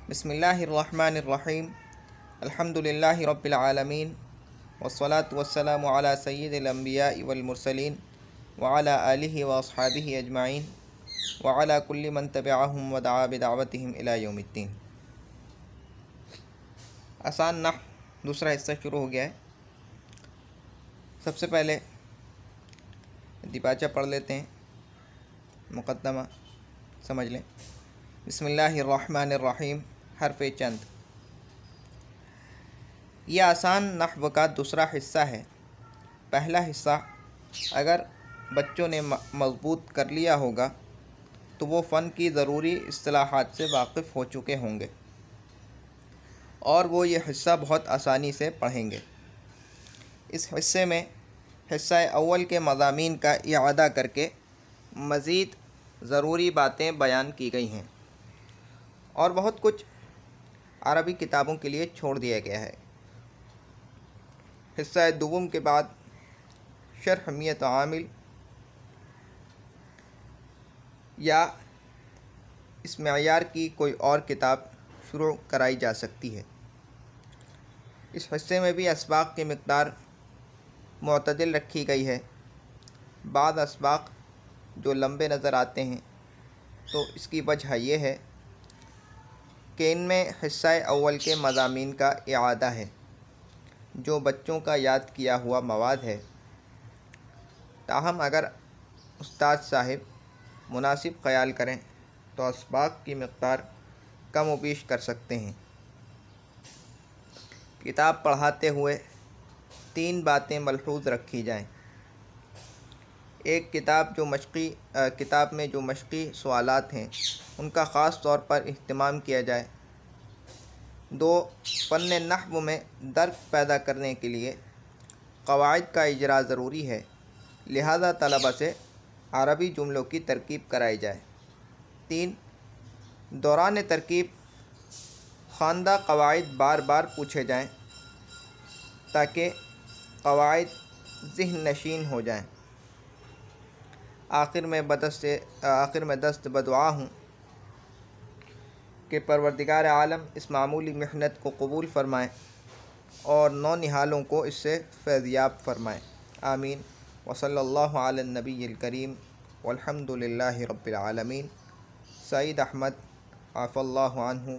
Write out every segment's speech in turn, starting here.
बिस्मिल्लाहिर्रहमानिर्रहीम अल्हम्दुलिल्लाहि रब्बिल आलमीन वस्सलातु वस्सलामु अला सय्यिदिल अंबियाइ वल मुरसलीन व अला आलिहि व अस्हाबिहि अजमाइन व अला कुल्ली मन तबिअहुम व दआ बिदअवतिहिम इला यौमिद्दीन। आसान नहव दूसरा हिस्सा शुरू हो गया है। सबसे पहले दिबाचा पढ़ लेते हैं, मुक़द्दमा समझ लें। बिस्मिल्लाहिर्रहमानिर्रहीम हर्फ़ चंद। यह आसान नहव का दूसरा हिस्सा है। पहला हिस्सा अगर बच्चों ने मज़बूत कर लिया होगा तो वो फ़न की ज़रूरी इस्तिलाहात से वाकिफ़ हो चुके होंगे और वो ये हिस्सा बहुत आसानी से पढ़ेंगे। इस हिस्से में हिस्सा अव्वल के मज़ामीन का इआदा करके मज़ीद ज़रूरी बातें बयान की गई हैं और बहुत कुछ अरबी किताबों के लिए छोड़ दिया गया है। हिस्सा दुवम के बाद शरह मियत आमिल या इस मेयार की कोई और किताब शुरू कराई जा सकती है। इस हिस्से में भी असबाक़ की मिक़दार मुअतदिल रखी गई है। बाद असबाक़ जो लंबे नज़र आते हैं तो इसकी वजह यह है कि इनमें हिस्सा अव्वल के मज़ामीन का इआदा है जो बच्चों का याद किया हुआ मवाद है। ताहम अगर उस्ताद साहिब मुनासिब ख़याल करें तो असबाक़ की मिक़दार कम व बीश कर सकते हैं। किताब पढ़ाते हुए तीन बातें मलहूज़ रखी जाएं। एक, किताब में जो मशक़ी सवालात हैं उनका ख़ास तौर पर इह्तिमाम किया जाए। दो, फ़न नहव में दर्क पैदा करने के लिए क़वाइद का इजरा ज़रूरी है, लिहाजा तलबा से अरबी जुमलों की तरकीब कराई जाए। तीन, दौरान तरकीब ख़्वानदा क़वाइद बार बार पूछे जाएं ताकि क़वाइद ज़िहन नशीन हो जाएं। आखिर में दस्त बदुआ हूँ कि परवरदिगार आलम इस मामूली मेहनत को कबूल फ़रमाएँ और नौ निहालों को इससे फैज़याब फ़रमाएँ। आमीन। वसल्लल्लाहु अला नबील करीम वल्हम्दुलिल्लाहि रब्बिल आलमीन। सईद अहमद आफ़ल्लाहु अन्हु,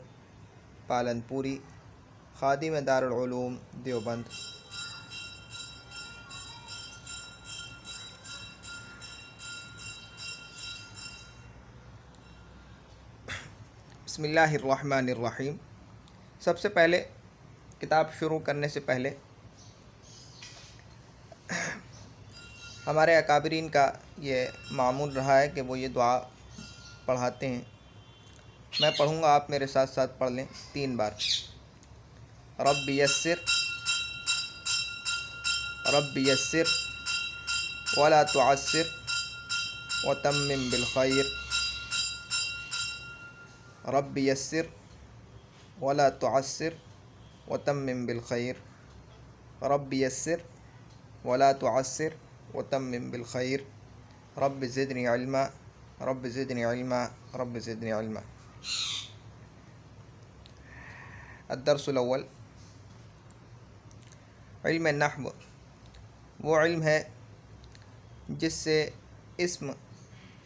पालनपुरी, खादिम दारुल उलूम देवबंद। बिस्मिल्लाहिर्रहमानिर्रहीम। सबसे पहले किताब शुरू करने से पहले हमारे अकाबरीन का ये मामूल रहा है कि वो ये दुआ पढ़ाते हैं। मैं पढ़ूँगा, आप मेरे साथ साथ पढ़ लें 3 बार। रब्बि यस्सिर वला तुअस्सिर व तम्मिम बिल खैर। रब्बि यस्सिर वला तुअस्सिर व तम्मिम बिल खैर। रब्बि यस्सिर वला तुअस्सिर व तम्मिम बिल खैर। Rabbi ज़िदनी इल्मा, rabbi ज़िदनी इल्मा, rabbi ज़िदनी इल्मा। अद्दर्सुल अव्वल। इल्म नहव वो इल्म है जिससे इस्म,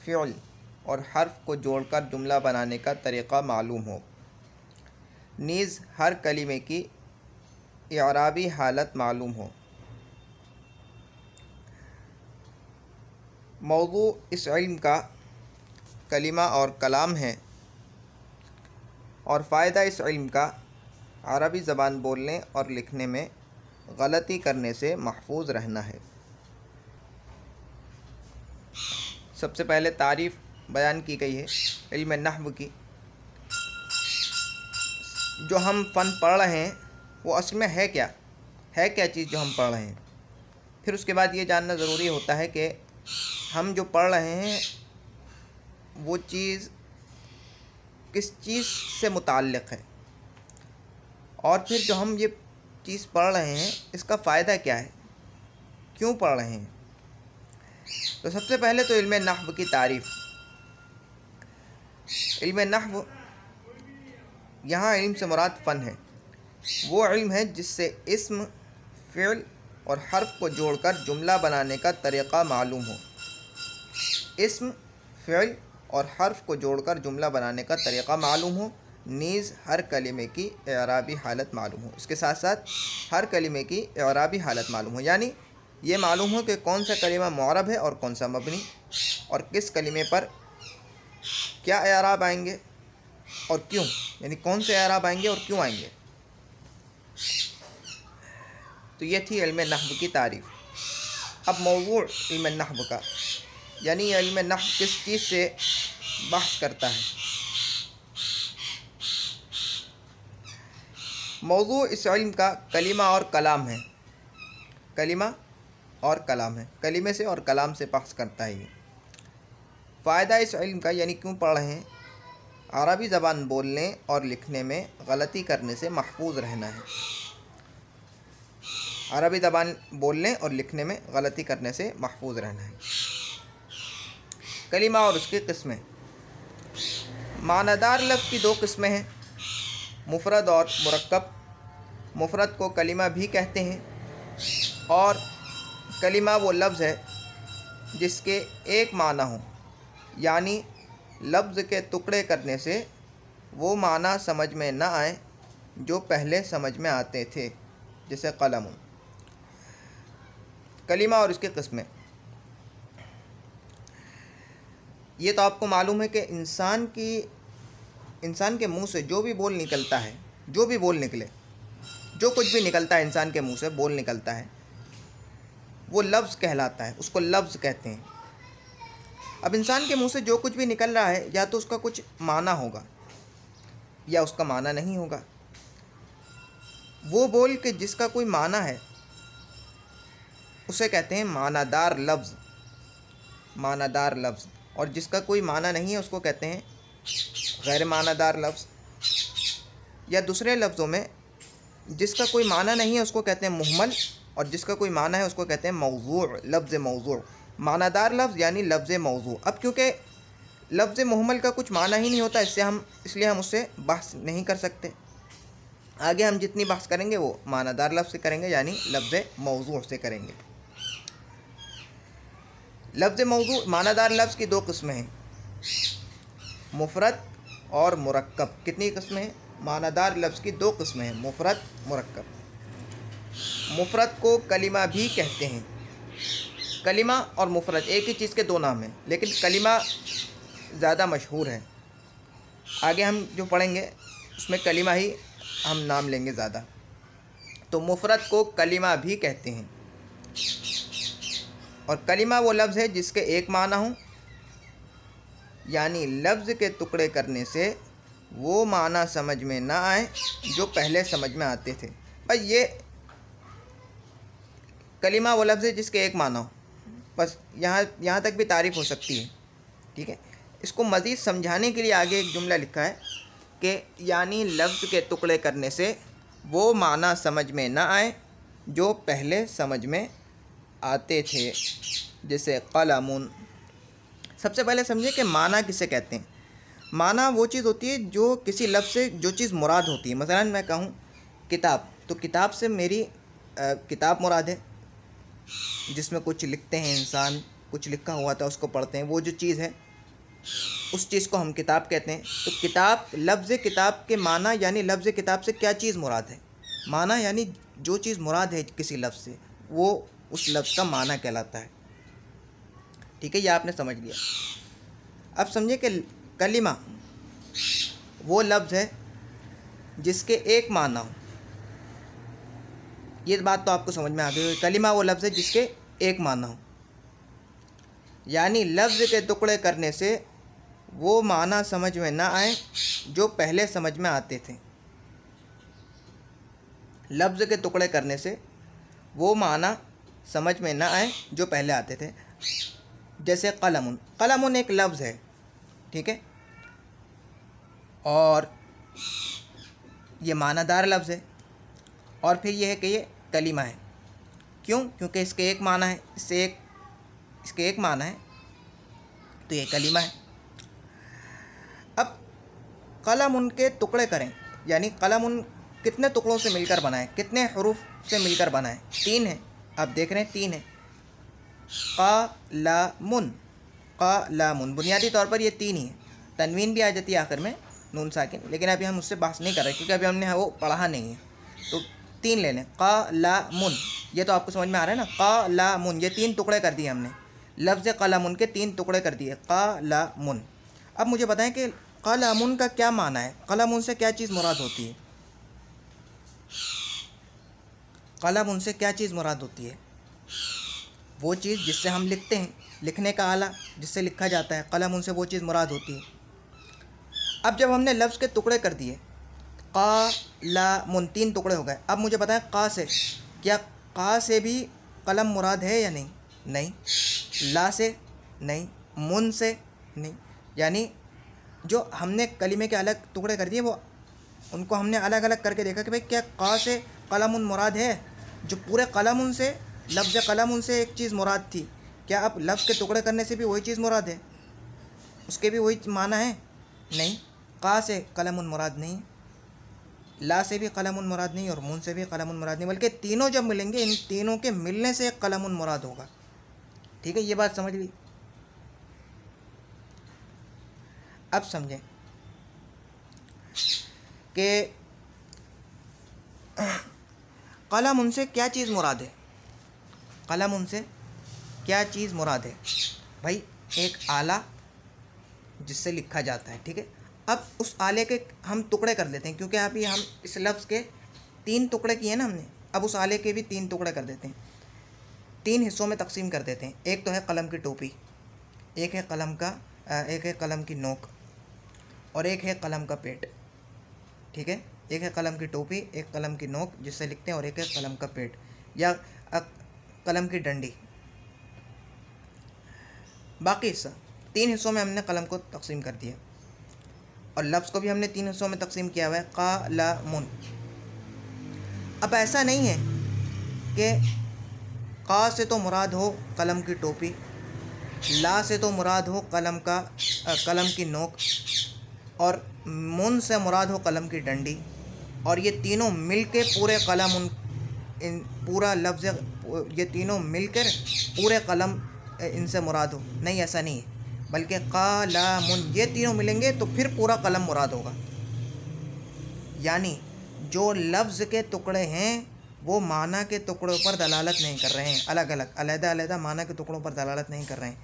फ़िअल और हर्फ को जोड़कर जुमला बनाने का तरीक़ा मालूम हो, नीज़ हर कलिमे की इअराबी हालत मालूम हो। मौज़ू इस इल्म का कलिमा और कलाम है और फ़ायदा इस इल्म का अरबी ज़बान बोलने और लिखने में गलती करने से महफूज रहना है। सबसे पहले तारीफ़ बयान की गई है इल्म नहव की। जो हम फ़न पढ़ रहे हैं वो असल में है क्या चीज़ जो हम पढ़ रहे हैं। फिर उसके बाद ये जानना ज़रूरी होता है कि हम जो पढ़ रहे हैं वो चीज़ किस चीज़ से मुताल्लिक़ है और फिर जो हम ये चीज़ पढ़ रहे हैं इसका फ़ायदा क्या है, क्यों पढ़ रहे हैं। तो सबसे पहले तो इल्म नहव की तारीफ़। इल्म नहव यहाँ इल्म से मुराद फ़न है। वो इल्म है जिससे इस्म, फ़िल और हर्फ को जोड़कर जुमला बनाने का तरीक़ा मालूम हो। इस्म, फ़िल और हर्फ को जोड़कर जुमला बनाने का तरीक़ा मालूम हो, नीज़ हर कलिमे की इराबी हालत मालूम हो। इसके साथ साथ हर कलिमे की इराबी हालत मालूम हो, यानी ये मालूम हो कि कौन सा कलिमा मुअरब है और कौन सा मबनी, और किस कलिमे पर क्या इराब आएंगे और क्यों, यानी कौन से इराब आएंगे और क्यों आएंगे। तो ये थी इल्म नहव की तारीफ़। अब मौज़ू इल्म नहव का, यानी इल्म नहव किस चीज़ से बहस करता है। मौज़ू इस इल्म का कलिमा और कलाम है। कलिमा और कलाम है, कलिमे से और कलाम से बहस करता है ये। फ़ायदा इस इल्म का, यानी क्यों पढ़ रहे हैं, अरबी ज़बान बोलने और लिखने में गलती करने से महफूज रहना है। अरबी ज़बान बोलने और लिखने में गलती करने से महफूज रहना है। कलिमा और उसकी किस्में। मानादार लफ्ज़ की दो किस्में हैं, मुफ़रद और मुरक्कब। मुफ़रद को कलिमा भी कहते हैं, और कलिमा वो लफ्ज़ है जिसके एक माना हो, यानी लफ्ज़ के टुकड़े करने से वो माना समझ में न आए जो पहले समझ में आते थे, जैसे कलम। कलिमा और इसकी किस्में। ये तो आपको मालूम है कि इंसान के मुंह से जो भी बोल निकलता है, जो भी बोल निकले, जो कुछ भी निकलता है इंसान के मुंह से बोल निकलता है, वो लफ्ज़ कहलाता है, उसको लफ्ज़ कहते हैं। अब इंसान के मुंह से जो कुछ भी निकल रहा है, या तो उसका कुछ माना होगा या उसका माना नहीं होगा। वो बोल के जिसका कोई माना है उसे कहते हैं मानादार लफ्ज़, मानादार लफ्ज़। और जिसका कोई माना नहीं है उसको कहते हैं गैर मानादार लफ्ज़। या दूसरे लफ्ज़ों में, जिसका कोई माना नहीं है उसको कहते हैं मुहमल, और जिसका कोई माना है उसको कहते हैं मौज़ू, लफ्ज़ मौज़ू। मानादार लफ्ज़ यानी लफ्ज़ मौज़ू। अब क्योंकि लफ्ज़ मुहमल का कुछ माना ही नहीं होता, इसलिए हम उससे बहस नहीं कर सकते। आगे हम जितनी बहस करेंगे वो मानादार लफ्ज़ से करेंगे, यानी लफ्ज़ मौज़ू से करेंगे। लफ्ज़ मौज़ू, मानादार लफ्ज़ की दो किस्में हैं, मुफ़रद और मुरक्कब। कितनी किस्में हैं? मानादार लफ्ज़ की दो किस्में हैं, मुफ़रद, मुरक्कब। मुफ़रद को कलिमा भी कहते हैं। कलिमा और मुफ़रद एक ही चीज़ के दो नाम हैं, लेकिन कलिमा ज़्यादा मशहूर है। आगे हम जो पढ़ेंगे उसमें कलिमा ही हम नाम लेंगे ज़्यादा। तो मुफ़रद को कलिमा भी कहते हैं, और कलिमा वो लफ्ज़ है जिसके एक माना हो, यानी लफ्ज़ के टुकड़े करने से वो माना समझ में ना आए जो पहले समझ में आते थे। बस ये कलिमा वो लफ्ज़ है जिसके एक माना हो। बस यहाँ तक भी तारीफ़ हो सकती है, ठीक है। इसको मज़ीद समझाने के लिए आगे एक जुमला लिखा है कि यानी लफ्ज़ के टुकड़े करने से वो माना समझ में ना आए जो पहले समझ में आते थे, जैसे कलमुन। सबसे पहले समझे कि माना किसे कहते हैं। माना वो चीज़ होती है जो किसी लफ्ज़ से जो चीज़ मुराद होती है। मसलन मैं कहूँ किताब, तो किताब से मेरी किताब मुराद है, जिसमें कुछ लिखते हैं इंसान, कुछ लिखा हुआ था उसको पढ़ते हैं, वो जो चीज़ है उस चीज़ को हम किताब कहते हैं। तो किताब, लफ्ज़ किताब के माना यानी लफ्ज़ किताब से क्या चीज़ मुराद है। माना यानी जो चीज़ मुराद है किसी लफ्ज़ से, वो उस लफ्ज़ का माना कहलाता है, ठीक है। ये आपने समझ लिया। अब समझे कि कलिमा वो लफ्ज़ है जिसके एक माना हो। ये बात तो आपको समझ में आ गई। कलिमा वो लफ्ज़ है जिसके एक माना हो, यानी लफ्ज़ के टुकड़े करने से वो माना समझ में ना आए जो पहले समझ में आते थे। लफ्ज़ के टुकड़े करने से वो माना समझ में ना आए जो पहले आते थे। जैसे कलमुन, कलमुन एक लफ्ज़ है, ठीक है, और ये मानादार लफ्ज़ है, और फिर यह है कि ये कलिमा है। क्यों? क्योंकि इसके एक माना है, इसके एक माना है, तो ये कलिमा है। अब कलम उनके टुकड़े करें, यानी कलम उन कितने टुकड़ों से मिलकर बना है, कितने हरूफ से मिलकर बना है? 3 है। आप देख रहे हैं 3 है। क़लमुन, क़लमुन, बुनियादी तौर पर ये 3 ही है। तनवीन भी आ जाती है आखिर में, नून साकिन, लेकिन अभी हम उससे बहस नहीं कर रहे क्योंकि अभी हमने वो पढ़ा नहीं है। तो 3 ले लें। क़लमुन, ये तो आपको समझ में आ रहा है ना। क़लमुन, ये 3 टुकड़े कर दिए हमने। लफ्ज़ क़लमुन के 3 टुकड़े कर दिए। क़लमुन। अब मुझे बताएं कि क़लमुन का क्या माना है, क़लमुन से क्या चीज़ मुराद होती है? क़लमुन से क्या चीज़ मुराद होती है? वो चीज़ जिससे हम लिखते हैं, लिखने का आला जिससे लिखा जाता है, क़लमुन से वो चीज़ मुराद होती है। अब जब हमने लफ्ज़ के टुकड़े कर दिए, क़लमुन 3 टुकड़े हो गए। अब मुझे बताएं क़ा से, क्या क़ा से भी कलम मुराद है या नहीं? नहीं। ला से नहीं, मुन से नहीं। यानी जो हमने कलीमे के अलग टुकड़े कर दिए, वो उनको हमने अलग अलग करके देखा कि भाई क्या क़ा से कलमुन मुराद है? जो पूरे कलमुन से, लफ्ज़ कलमुन से एक चीज़ मुराद थी, क्या अब लफ्ज़ के टुकड़े करने से भी वही चीज़ मुराद है? उसके भी वही माना है? नहीं। क़ा से कलमुन मुराद नहीं, ला से भी कलमुन मुराद नहीं, और मुन से भी कलमुन मुराद नहीं, बल्कि तीनों जब मिलेंगे, इन तीनों के मिलने से एक कलमुन मुराद होगा। ठीक है, ये बात समझ ली। अब समझें कि कलमुन से क्या चीज़ मुराद है। कलमुन से क्या चीज़ मुराद है? भाई एक आला जिससे लिखा जाता है। ठीक है, अब उस आले के हम टुकड़े कर लेते हैं, क्योंकि अभी हम इस लफ्ज़ के 3 टुकड़े किए ना हमने, अब उस आले के भी 3 टुकड़े कर देते हैं, 3 हिस्सों में तकसीम कर देते हैं। एक तो है कलम की टोपी, एक है कलम की नोक, और एक है कलम का पेट। ठीक है, एक है कलम की टोपी, एक कलम की नोक जिससे लिखते हैं, और एक है कलम का पेट या कलम की डंडी। बाकी हिस्सा 3 हिस्सों में हमने कलम को तकसीम कर दिया, और लफ्ज़ को भी हमने 3 हिस्सों में तकसीम किया हुआ है, क़लमुन। अब ऐसा नहीं है कि क़ा से तो मुराद हो कलम की टोपी, ला से तो मुराद हो कलम की नोक, और मुन से मुराद हो कलम की डंडी, और ये तीनों मिलके पूरे कलम पूरा लफ्ज़, ये तीनों मिलकर पूरे कलम इनसे मुराद हो। नहीं, ऐसा नहीं है, बल्कि क़लमुन ये तीनों मिलेंगे तो फिर पूरा कलम मुराद होगा। यानी जो लफ्ज़ के टुकड़े हैं वो माना के टुकड़ों पर दलालत नहीं कर रहे हैं, अलग अलग अलग माना के टुकड़ों पर दलालत नहीं कर रहे हैं।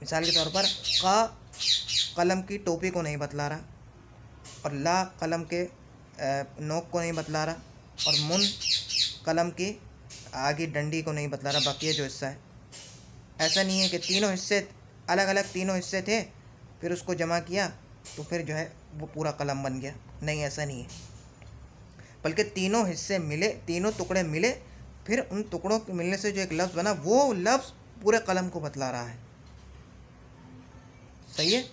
मिसाल के तौर पर क़ा कलम की टोपी को नहीं बतला रहा, और ला कलम के नोक को नहीं बतला रहा, और मुन कलम की आगे डंडी को नहीं बतला रहा, बाकी जो हिस्सा है। ऐसा नहीं है कि तीनों हिस्से अलग अलग, तीनों हिस्से थे फिर उसको जमा किया तो फिर जो है वो पूरा कलम बन गया। नहीं, ऐसा नहीं है, बल्कि तीनों हिस्से मिले, तीनों टुकड़े मिले, फिर उन टुकड़ों के मिलने से जो एक लफ्ज़ बना, वो लफ्ज़ पूरे कलम को बतला रहा है। सही है,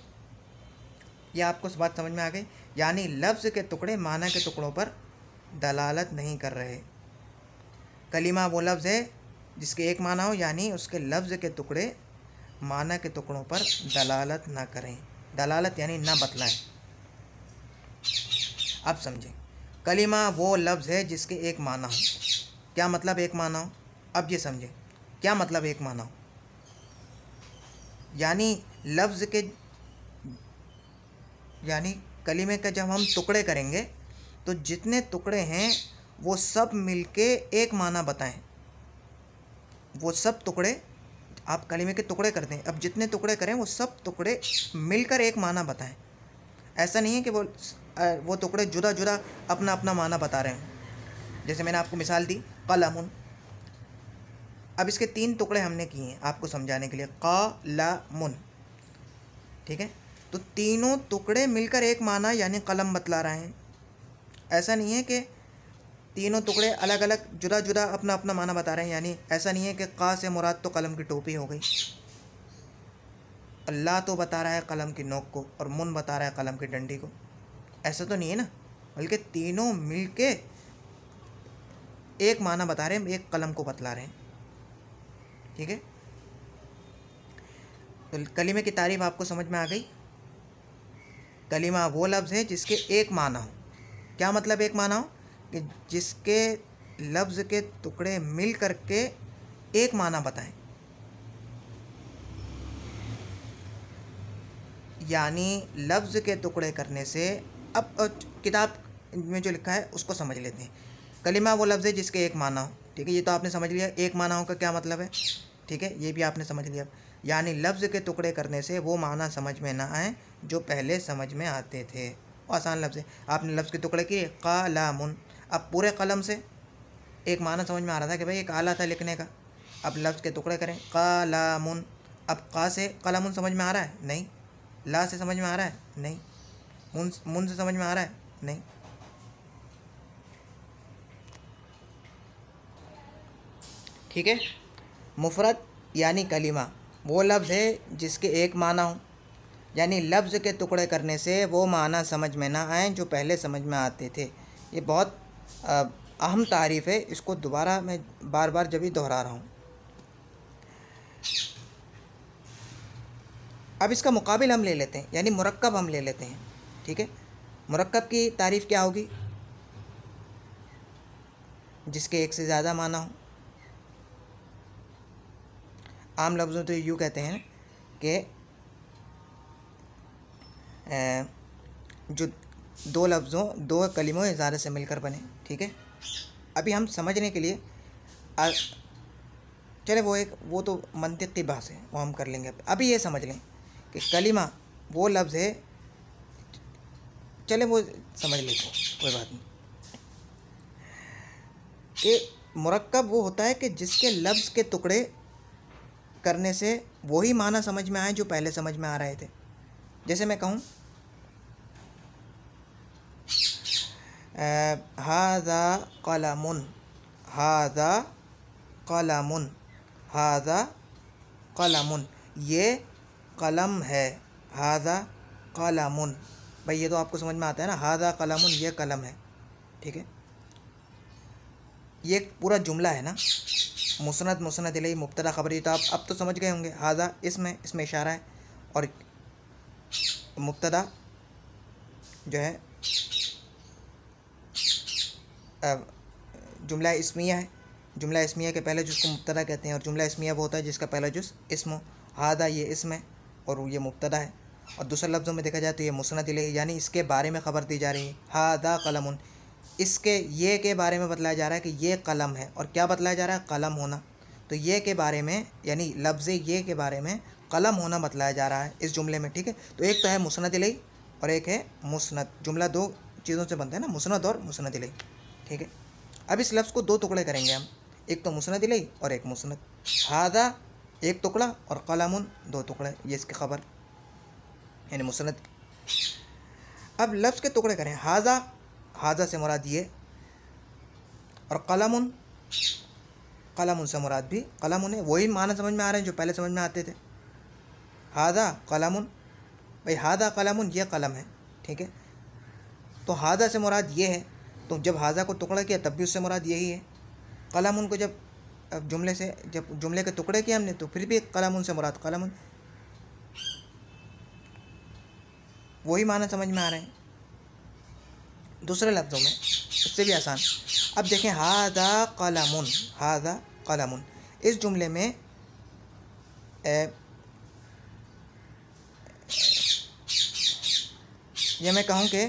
ये आपको बात समझ में आ गई? यानी लफ्ज़ के टुकड़े माना के टुकड़ों पर दलालत नहीं कर रहे। कलीमा वो लफ्ज़ है जिसके एक माना हो, यानी उसके लफ्ज़ के टुकड़े माना के टुकड़ों पर दलालत ना करें। दलालत यानी ना बतलाएं। अब समझें, कलीमा वो लफ्ज़ है जिसके एक माना हो। क्या मतलब एक माना हो? अब ये समझें, क्या मतलब एक माना हो? यानी लफ्ज़ के, यानी कलीमे का जब हम टुकड़े करेंगे तो जितने टुकड़े हैं वो सब मिलके एक माना बताएं। वो सब टुकड़े, आप कलीमे के टुकड़े करते हैं, अब जितने टुकड़े करें वो सब टुकड़े मिलकर एक माना बताएं। ऐसा नहीं है कि वो टुकड़े जुदा जुदा अपना अपना माना बता रहे हैं। जैसे मैंने आपको मिसाल दी कलमुन, अब इसके 3 टुकड़े हमने किए हैं आपको समझाने के लिए, क़लमुन। ठीक है, तो तीनों टुकड़े मिलकर एक माना यानी कलम बतला रहे हैं। ऐसा नहीं है कि तीनों टुकड़े अलग अलग जुदा जुदा अपना अपना माना बता रहे हैं। यानी ऐसा नहीं है कि क़ा से मुराद तो कलम की टोपी हो गई, अल्लाह तो बता रहा है कलम की नोक को, और मुन बता रहा है कलम की डंडी को। ऐसा तो नहीं है ना, बल्कि तीनों मिलके एक माना बता रहे हैं, एक कलम को बतला रहे हैं। ठीक है, तो कलीमे की तारीफ आपको समझ में आ गई। कलीमा वो लफ्ज़ है जिसके एक माना हो, क्या मतलब एक माना हो कि जिसके लफ्ज़ के टुकड़े मिल करके एक माना बताएं, यानी लफ्ज़ के टुकड़े करने से। अब किताब में जो लिखा है उसको समझ लेते हैं। कलिमा वो लफ्ज़ है जिसके एक माना हो, ठीक है, ये तो आपने समझ लिया। एक माना हो का क्या मतलब है, ठीक है, ये भी आपने समझ लिया। यानी लफ्ज़ के टुकड़े करने से वो माना समझ में ना आए जो पहले समझ में आते थे। आसान लफ्ज़ है, आपने लफ्ज़ के टुकड़े किए कलामुन, अब पूरे कलम से एक माना समझ में आ रहा था कि भाई एक आला था लिखने का। अब लफ्ज़ के टुकड़े करें कलामुन, अब का से कलामुन समझ में आ रहा है? नहीं। ला से समझ में आ रहा है? नहीं। मुन से समझ में आ रहा है? नहीं। ठीक है। मुफरद यानी कलिमा वो लफ्ज़ है जिसके एक माना हो, यानी लफ्ज़ के टुकड़े करने से वो माना समझ में ना आए जो पहले समझ में आते थे। ये बहुत अहम तारीफ़ है, इसको दोबारा मैं बार बार जब भी दोहरा रहा हूँ। अब इसका मुकाबिल हम ले लेते हैं, यानी मुरक्कब हम ले लेते हैं, ठीक है। मुरक्कब की तारीफ़ क्या होगी? जिसके एक से ज़्यादा माना हो। आम लफ्ज़ों तो यूँ कहते हैं कि जो दो लफ्ज़ों दो कलिमों इजारे से मिलकर बने, ठीक है। अभी हम समझने के लिए चले वो तो मंतिक़ की बात है, वो हम कर लेंगे। अभी ये समझ लें कि कलिमा वो लफ्ज़ है, चले वो समझ लेते हैं, कोई बात नहीं, कि मुरक्कब वो होता है कि जिसके लफ्ज़ के टुकड़े करने से वही माना समझ में आए जो पहले समझ में आ रहे थे। जैसे मैं कहूँ हाज़ा कलमुन, हाज़ा कलमुन, हाज़ा कलमुन, ये कलम है। हाज़ा कलमुन, भाई ये तो आपको समझ में आता है ना, हाज़ा कलमुन, ये कलम है, ठीक है। ये पूरा जुमला है ना, मुसनद मुसनद इलैहि मुब्तदा खबरी, तो आप अब तो समझ गए होंगे। हाज़ा इसमें इशारा है, और मुब्तदा जो है जुमला इस्मिया है। जुमला इस्मिया के पहले जुज़ को मुब्तदा कहते हैं, और जुमला इस्मिया वो होता है जिसका पहला जुज़ इस्म हो। हादा ये इस्म है और ये मुब्तदा है। और दूसरे लफ्ज़ों में देखा जाए तो ये मुसनद इलैहि, यानी इसके बारे में ख़बर दी जा रही है। हादा कलमुन, इसके ये के बारे में बतलाया जा रहा है कि ये कलम है। और क्या बतलाया जा रहा है? कलम होना। तो ये के बारे में, यानी लफ्ज़ ये के बारे में कलम होना बतलाया जा रहा है इस जुमले में, ठीक है। तो एक तो है मुसनद इलैहि और एक है मुसनद। जुमला दो चीज़ों से बनता है ना, मुसनद और मुसनद इलैहि, ठीक है। अब इस लफ्ज़ को दो टुकड़े करेंगे हम, एक तो मुसनद इलैहि और एक मुसनद। हादा एक टुकड़ा और कलमुन दो टुकड़े, ये इसकी खबर यानी मुसनद। अब लफ्ज़ के टुकड़े करें, हाजा, हाजा से मुराद ये, और कलमुन, कलमुन से मुराद भी कलमुन है। वही माना समझ में आ रहे हैं जो पहले समझ में आते थे। हादा कलमुन, भाई हादा कलमुन, ये कलम है, ठीक है। तो हादा से मुराद ये है, तो जब हाजा को टुकड़ा किया तब भी उससे मुराद यही है। कलमुन को जब जुमले के टुकड़े किए हमने तो फिर भी कलमुन से मुराद कलमुन, वही माना समझ में आ रहे हैं। दूसरे लफ्ज़ों में इससे भी आसान, अब देखें हादा कलमुन, हादा कलमुन, इस जुमले में यह मैं कहूँ कि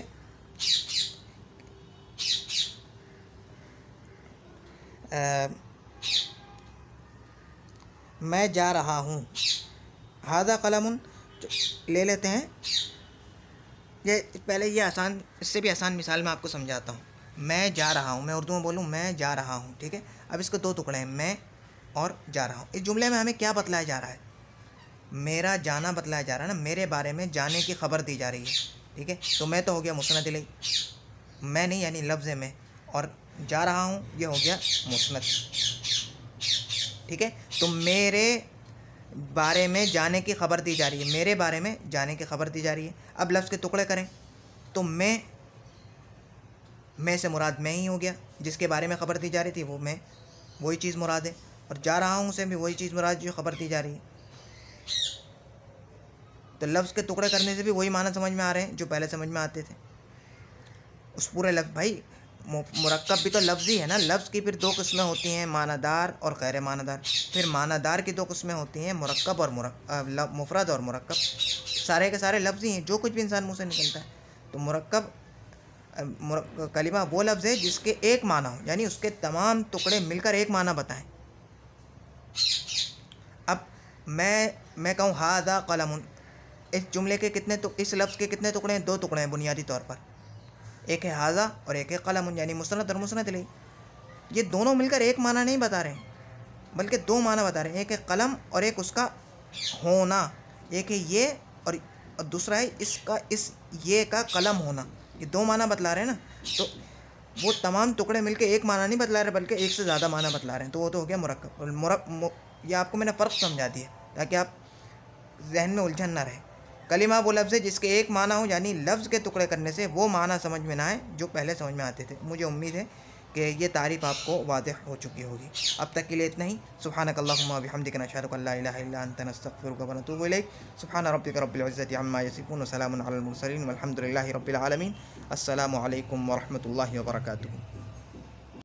मैं जा रहा हूँ, हादा कलमुन ले लेते हैं। ये पहले ये आसान, इससे भी आसान मिसाल मैं आपको समझाता हूँ। मैं जा रहा हूँ, मैं उर्दू में बोलूँ मैं जा रहा हूँ, ठीक है। अब इसके दो टुकड़े हैं, मैं और जा रहा हूँ। इस जुमले में हमें क्या बतलाया जा रहा है? मेरा जाना बतलाया जा रहा है ना, मेरे बारे में जाने की खबर दी जा रही है, ठीक है। तो मैं तो हो गया मुसनद इलैहि, मैं नहीं यानी लफ्ज़ में, और जा रहा हूँ ये हो गया मुसनद, ठीक है। तो मेरे बारे में जाने की खबर दी जा रही है, मेरे बारे में जाने की खबर दी जा रही है। अब लफ्ज़ के टुकड़े करें तो मैं से मुराद मैं ही हो गया, जिसके बारे में ख़बर दी जा रही थी वो मैं, वही चीज़ मुराद है। और जा रहा हूँ से भी वही चीज़ मुराद जो ख़बर दी जा रही है। तो लफ्ज़ के टुकड़े करने से भी वही माना समझ में आ रहे हैं जो पहले समझ में आते थे। उस पूरे लफ्ज़ भाई मुरक्कब भी तो लफ्ज़ ही है ना। लफ्ज़ की फिर दो किस्में होती हैं, मानादार और गैर मानादार। फिर मानादार की दो किस्में होती हैं, मुरक्कब और मुफरद और मुरक्कब। सारे के सारे लफ्ज़ ही हैं, जो कुछ भी इंसान मुँह से निकलता है। तो मुरक्कब कलिमा वो लफ्ज़ है जिसके एक माना हो, यानी उसके तमाम टुकड़े मिलकर एक माना बताएं। अब मैं कहूँ हादा कलमुन, इस जुमले के कितने इस लफ्ज़ के कितने टुकड़े हैं? 2 टुकड़े हैं बुनियादी तौर पर। एक है हाजा और एक है कलमुन, यानी मुसनद और मुसनद इलैह। ये दोनों मिलकर एक माना नहीं बता रहे हैं, बल्कि 2 माना बता रहे हैं। एक है कलम और एक उसका होना। एक है ये और दूसरा है इसका, इस ये का कलम होना। ये 2 माना बतला रहे हैं ना। तो वो तमाम टुकड़े मिलकर एक माना नहीं बतला रहे, बल्कि एक से ज़्यादा माना बतला रहे हैं। तो वो तो हो गया मुरक्कब। ये आपको मैंने फ़र्क समझा दिया ताकि आप जहन में उलझन ना रहे। कलिमा वो लफ्ज़ है जिसके एक माना हो, यानी लफ्ज़ के टुकड़े करने से वो माना समझ में ना आए जो पहले समझ में आते थे। मुझे उम्मीद है कि ये तारीफ़ आपको वाज़ेह हो चुकी होगी। अब तक के लिए इतना ही। सुब्हानक अल्लाहुम्मा व बिहम्दिका नशहदु अन ला इलाहा इल्ला अंता नस्तगफिरुका व नतूबु इलैक। सुब्हान रब्बिका रब्बिल इज़्ज़ति अम्मा यसिफून व सलामुन अलल मुरसलीन वल्हम्दुलिल्लाहि रब्बिल आलमीन। अस्सलामु अलैकुम व रहमतुल्लाहि व बरकातुहू।